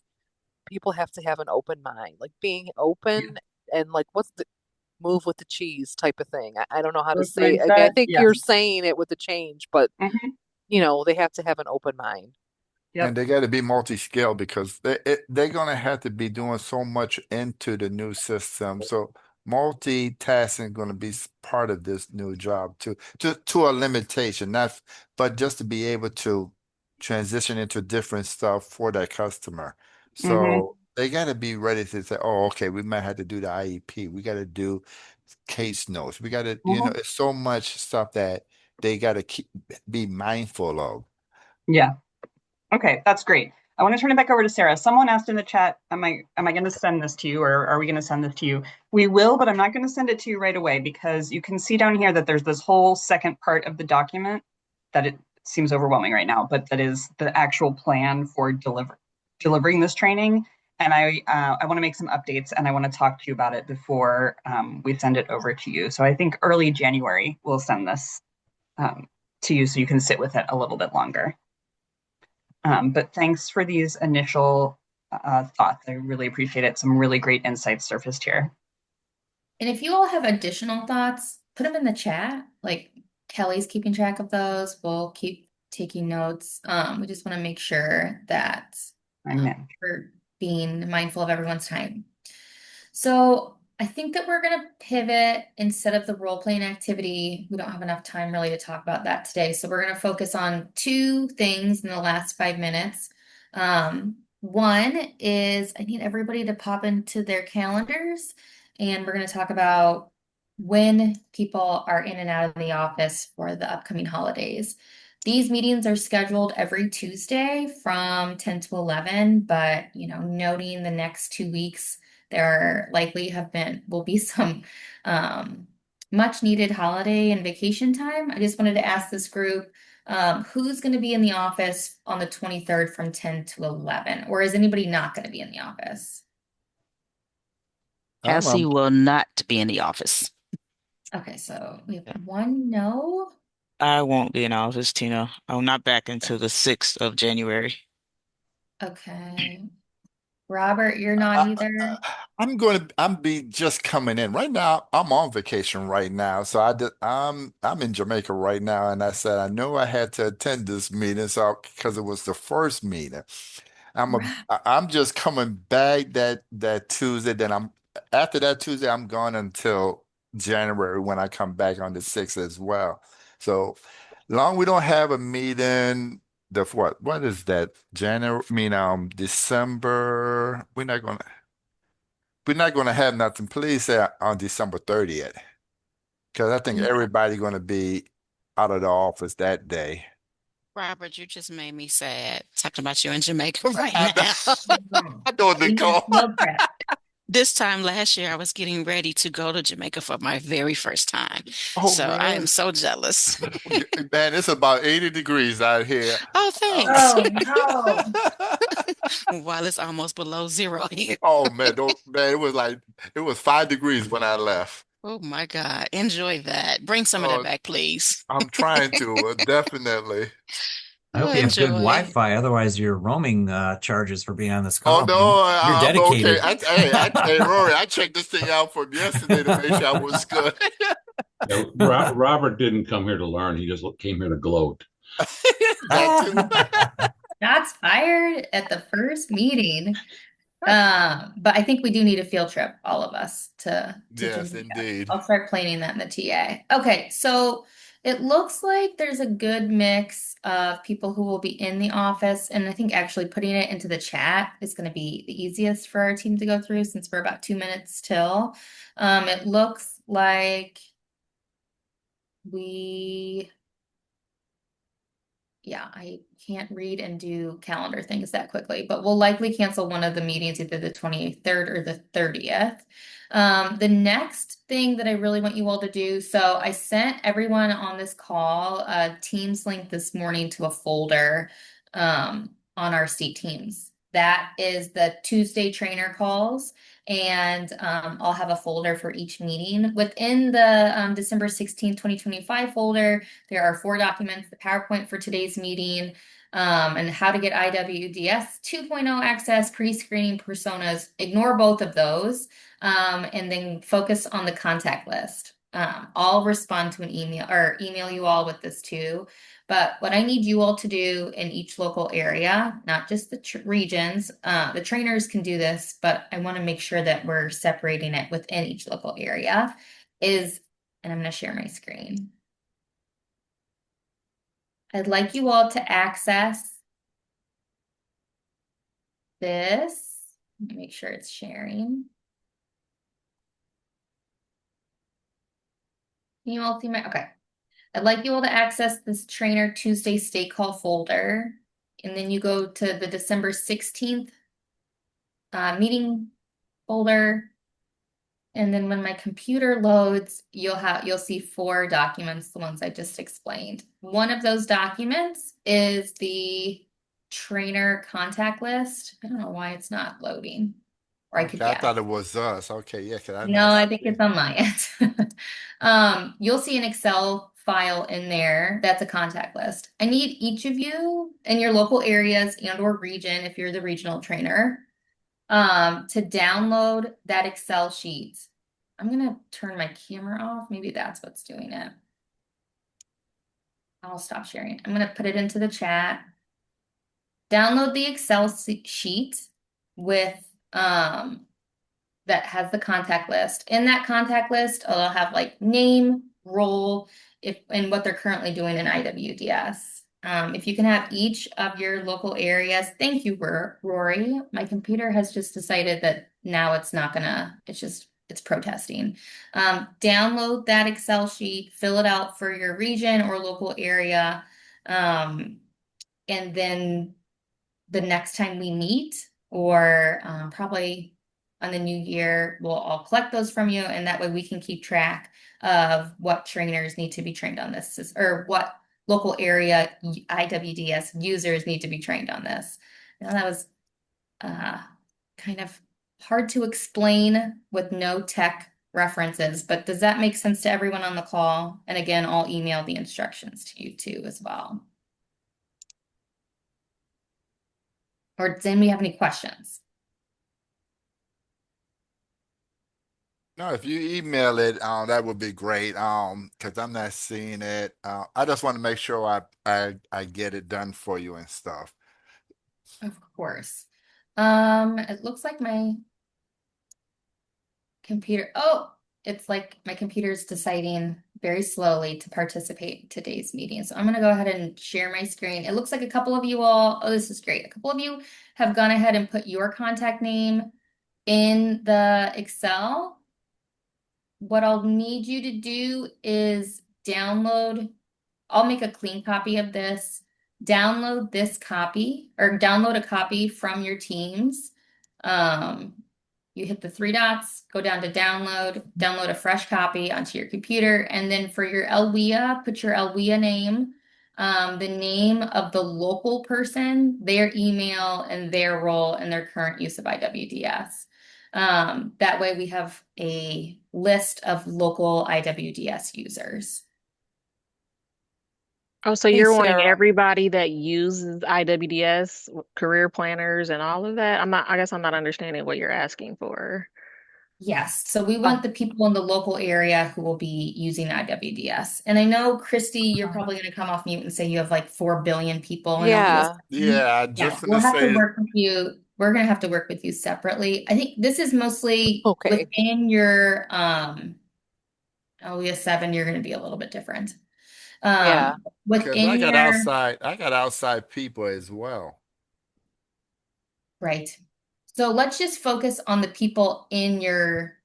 people have to have an open mind, like being Yeah. open and like what's the move with the cheese type of thing. I don't know how to Both say it. I mean, I mindset, think you're yes. saying it with the change, but Hmm. they have to have an open mind. And Yep. they got to be multi-scale because they're going to have to be doing so much into the new system. So multitasking going to be part of this new job too, to a limitation, not, but just to be able to transition into different stuff for that customer. Hmm. So they got to be ready to say, oh, okay, we might have to do the IEP. We got to do case notes. We got to, Hmm. it's so much stuff that they got to keep be mindful of. Yeah. Okay, that's great. I want to turn it back over to Sarah. Someone asked in the chat, am I going to send this to you or are we going to send this to you? We will, but I'm not going to send it to you right away because you can see down here that there's this whole second part of the document that it seems overwhelming right now, but that is the actual plan for delivering this training. And I want to make some updates and I want to talk to you about it before we send it over to you. So I think early January we'll send this um, to you so you can sit with it a little bit longer. But thanks for these initial thoughts. I really appreciate it. Some really great insights surfaced here. And if you all have additional thoughts, put them in the chat. Like Kelly's keeping track of those. We'll keep taking notes. We just want to make sure that I'm in. we're being mindful of everyone's time. So I think that we're going to pivot instead of the role playing activity. We don't have enough time really to talk about that today. So we're going to focus on two things in the last 5 minutes. One is I need everybody to pop into their calendars, and we're going to talk about when people are in and out of the office for the upcoming holidays. These meetings are scheduled every Tuesday from 10 to 11, but noting the next 2 weeks, there likely will be some much needed holiday and vacation time. I just wanted to ask this group, who's going to be in the office on the 23rd from 10 to 11, or is anybody not going to be in the office? Cassie will not be in the office. Okay, so we have one no. I won't be in office, Tina. I'm not back until the 6th of January. Okay. Robert, you're not I, either. I'm be just coming in right now. I'm on vacation right now, so I'm in Jamaica right now, and I said I know I had to attend this meeting, so because it was the first meeting. I'm just coming back that Tuesday. Then I'm after that Tuesday, I'm gone until January when I come back on the 6th as well. So long we don't have a meeting. The what is that? January, I mean December. We're not gonna have nothing. Please say on December 30th, because I think Yeah. everybody gonna be out of the office that day. Robert, you just made me sad talking about you in Jamaica right I know, now. I know, We need a Nicole. field trip. This time last year, I was getting ready to go to Jamaica for my very first time. Oh So I man. am so jealous. Man, it's about 80 degrees out here. Oh, Oh, thanks. Oh no. While it's almost below zero here. oh man, man, it was 5 degrees when I left. Oh my God. Enjoy that. Bring some of that Oh, back, please. I'm trying to, definitely. I hope you have good Enjoy. Wi-Fi, otherwise your roaming charges for being on this Oh call, man. no, You're I'm okay. dedicated. Hey, Rory, I checked this thing out from yesterday to make sure I was good. Yeah, Robert didn't come here to learn. He just came here to gloat. That too. Shots fired at the first meeting. But I think we do need a field trip, all of us, to Yes, Jamaica. indeed. I'll start planning that in the TA. Okay, so it looks like there's a good mix of people who will be in the office, and I think actually putting it into the chat is going to be the easiest for our team to go through since we're about 2 minutes till. It looks like we yeah, I can't read and do calendar things that quickly, but we'll likely cancel one of the meetings, either the 23rd or the 30th. The next thing that I really want you all to do, so I sent everyone on this call a Teams link this morning to a folder on our state teams. That is the Tuesday trainer calls, and I'll have a folder for each meeting. Within the December 16th, 2025 folder, there are 4 documents: the PowerPoint for today's meeting, and how to get IWDS 2.0 access, pre-screening personas. Ignore both of those, and then focus on the contact list. I'll respond to an email or email you all with this too. But what I need you all to do in each local area, not just the regions, the trainers can do this, but I want to make sure that we're separating it within each local area, is, and I'm going to share my screen. I'd like you all to access this. Let me make sure it's sharing. Can you all see my, okay. I'd like you all to access this Trainer Tuesday State Call folder. And then you go to the December 16th meeting folder. And then when my computer loads, you'll see 4 documents, the ones I just explained. One of those documents is the trainer contact list. I don't know why it's not loading. Or I could Okay, I guess. thought it was us. Okay, yeah, because I'm No, not I think it's on my end. You'll see an Excel file in there that's a contact list. I need each of you in your local areas and or region, if you're the regional trainer, to download that Excel sheet. I'm gonna turn my camera off. Maybe that's what's doing it. I'll stop sharing. I'm gonna put it into the chat. Download the Excel sheet with that has the contact list. In that contact list, I'll have like name, role, if and what they're currently doing in IWDS. If you can have each of your local areas, thank you, Rory. My computer has just decided that now it's not gonna, it's protesting. Download that Excel sheet, fill it out for your region or local area. And then the next time we meet, or probably on the new year, we'll all collect those from you, and that way we can keep track of what trainers need to be trained on this, or what local area IWDS users need to be trained on this. Now that was kind of hard to explain with no tech references, but does that make sense to everyone on the call? And again, I'll email the instructions to you too as well. Or does anybody have any questions? No, if you email it, that would be great. Because I'm not seeing it. I just want to make sure I get it done for you and stuff. Of course. It looks like my computer, oh, it's like my computer's deciding very slowly to participate in today's meeting. So I'm gonna go ahead and share my screen. It looks like a couple of you all, oh, this is great. A couple of you have gone ahead and put your contact name in the Excel. What I'll need you to do is download, I'll make a clean copy of this, download this copy, or download a copy from your Teams. You hit the 3 dots, go down to download, download a fresh copy onto your computer, and then for your LWIA, put your LWIA name, the name of the local person, their email, and their role and their current use of IWDS. That way we have a list of local IWDS users. Oh, so Hey, you're wanting Sarah. everybody that uses IWDS, career planners and all of that? I guess I'm not understanding what you're asking for. Yes, so we Oh, want the people in the local area who will be using IWDS. And I know, Christy, you're probably going to come off mute and say you have like 4 billion people in yeah. LBS. Yeah, I Yeah, just we'll gonna have to say, work with you. We're going to have to work with you separately. I think this is mostly Okay. within your LBS 7, you're going to be a little bit different. Yeah. because Within your, I got outside people as well. right. So let's just focus on the people in your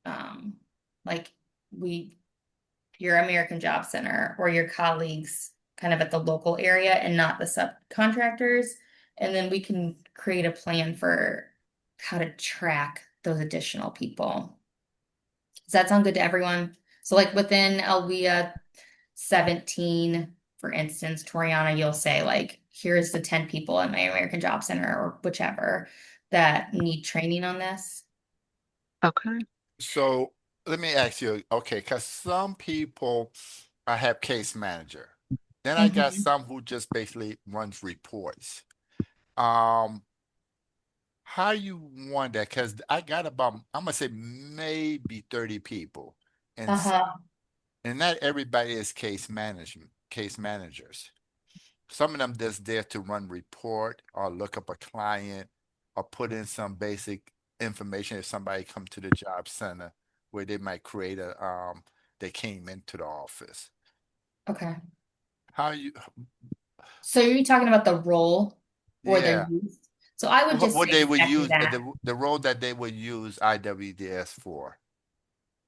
um like we your American Job Center or your colleagues kind of at the local area and not the subcontractors. And then we can create a plan for how to track those additional people. Does that sound good to everyone? So like within Elvia 17, for instance, Toriana, you'll say like, here's the 10 people at my American Job Center or whichever that need training on this. Okay. So let me ask you, okay, because some people I have case manager. Then I got Mhm. some who just basically runs reports. Um, how you want that? Because I got about, I'm gonna say maybe 30 people, and Uh-huh. and not everybody is case managers. Some of them just there to run report or look up a client or put in some basic information if somebody come to the job center where they might create a they came into the office. Okay. How you So you're talking about the role or their yeah. use? So I would just What say they would exactly use that. the role that they would use IWDS for.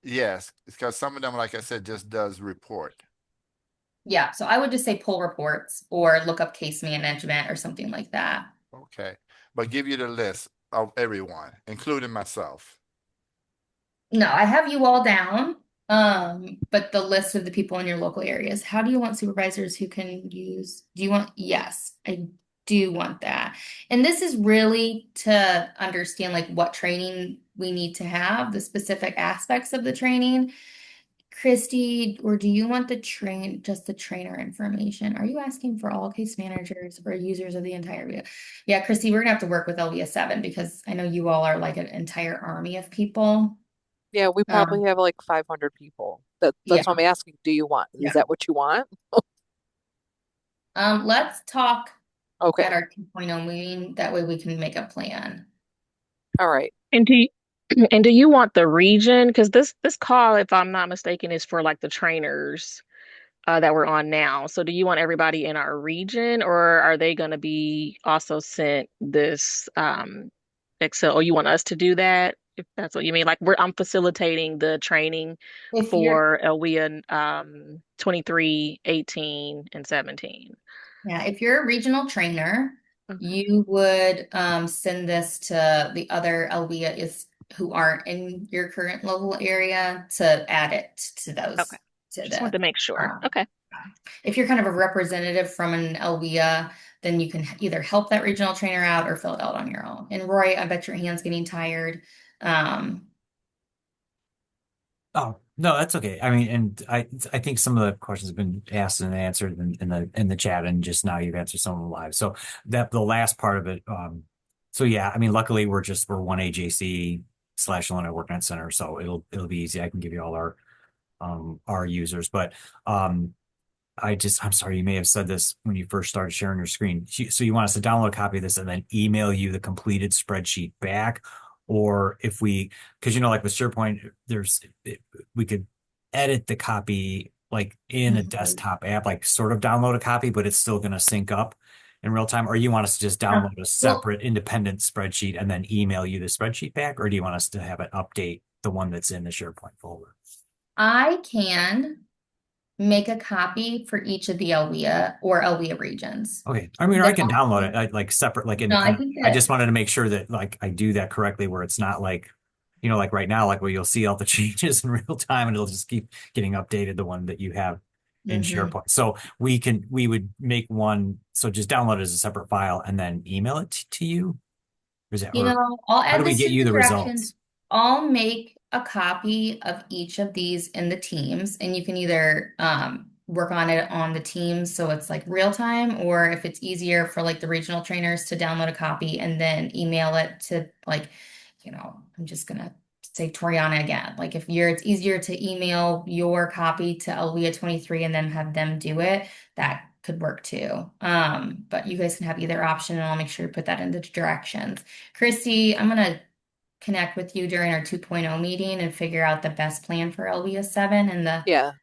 Yes, because some of them, like I said, just does report. Yeah, so I would just say pull reports or look up case management or something like that. Okay. But give you the list of everyone, including myself. No, I have you all down. But the list of the people in your local areas. How do you want supervisors who can use? Do you want? Yes, I do want that. And this is really to understand like what training we need to have, the specific aspects of the training. Christy, or do you want just the trainer information? Are you asking for all case managers or users of the entire view? Yeah, Christy, we're gonna have to work with LVS 7 because I know you all are like an entire army of people. Yeah, we probably Um, have like 500 people. yeah, That's what I'm asking. Do you want? Is yeah. that what you want? Let's talk at Okay. our 2.0 meeting. That way we can make a plan. All right. And do you, and do you want the region? Because this call, if I'm not mistaken, is for like the trainers that we're on now. So do you want everybody in our region, or are they going to be also sent this Excel? Or you want us to do that? If that's what you mean, like I'm facilitating the training If you're for Elwea 23, 18, and 17. Yeah, if you're a regional trainer, Okay. you would send this to the other LVIA is who aren't in your current local area to add it to Okay. those to Just wanted to make sure. um, Okay. if you're kind of a representative from an LVIA, then you can either help that regional trainer out or fill it out on your own. And Roy, I bet your hand's getting tired. Um, Oh, no, that's okay. I mean, and I think some of the questions have been asked and answered in the chat, and just now you've answered some of them live. So that the last part of it, so yeah, I mean, luckily we're one AJC / Illinois WorkNet Center, so it'll be easy. I can give you all our users, but um I'm sorry, you may have said this when you first started sharing your screen. So you want us to download a copy of this and then email you the completed spreadsheet back? Or if because like with SharePoint, we could edit the copy like in a mhm. desktop app, like sort of download a copy, but it's still going to sync up in real time. Or you want us to just download a Well, separate independent spreadsheet and then email you the spreadsheet back? Or do you want us to have it update the one that's in the SharePoint folder? I can make a copy for each of the LVIA or LVIA regions. Okay. I mean, I The can download document. it like separate, like No, I independent. think I just that wanted to make sure that like I do that correctly where it's not like, like right now, like where you'll see all the changes in real time and it'll just keep getting updated, the one that you have in mhm. SharePoint. So we would make one, so just download it as a separate file and then email it to you. Or I'll how add do we this get to you the the directions. results? I'll make a copy of each of these in the Teams, and you can either work on it on the Teams so it's like real time, or if it's easier for like the regional trainers to download a copy and then email it to like, I'm just gonna say Toriana again. Like if it's easier to email your copy to Alwea 23 and then have them do it, that could work too. But you guys can have either option, and I'll make sure to put that in the directions. Christy, I'm gonna connect with you during our 2.0 meeting and figure out the best plan for LBS 7 and Yeah.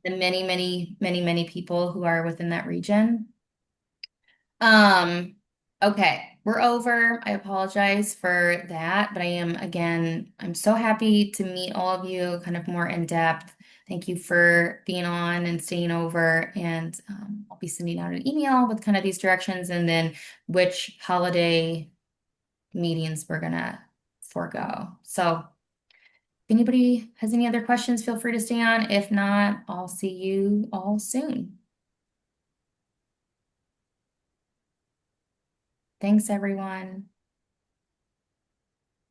the many, many, many, many people who are within that region. Okay, we're over. I apologize for that, but I'm so happy to meet all of you kind of more in depth. Thank you for being on and staying over, and I'll be sending out an email with kind of these directions and then which holiday meetings we're gonna forego. So if anybody has any other questions, feel free to stay on. If not, I'll see you all soon. Thanks, everyone.